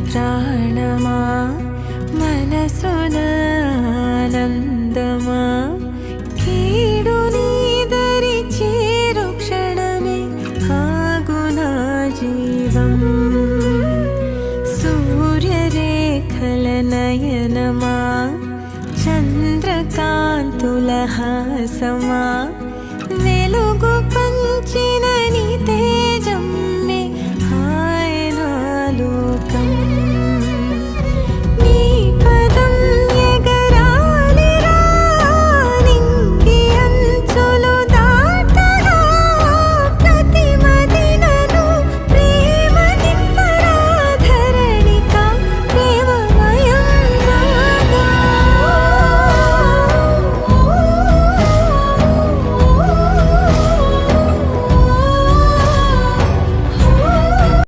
ప్రాణమా మనసున ఆనందమా కీడు నీదరి చేరు క్షణమే ఆగునా జీవం సూర్యరేఖల నయనమా చంద్రకాంతుల హాసమా వెలుగు పంచిన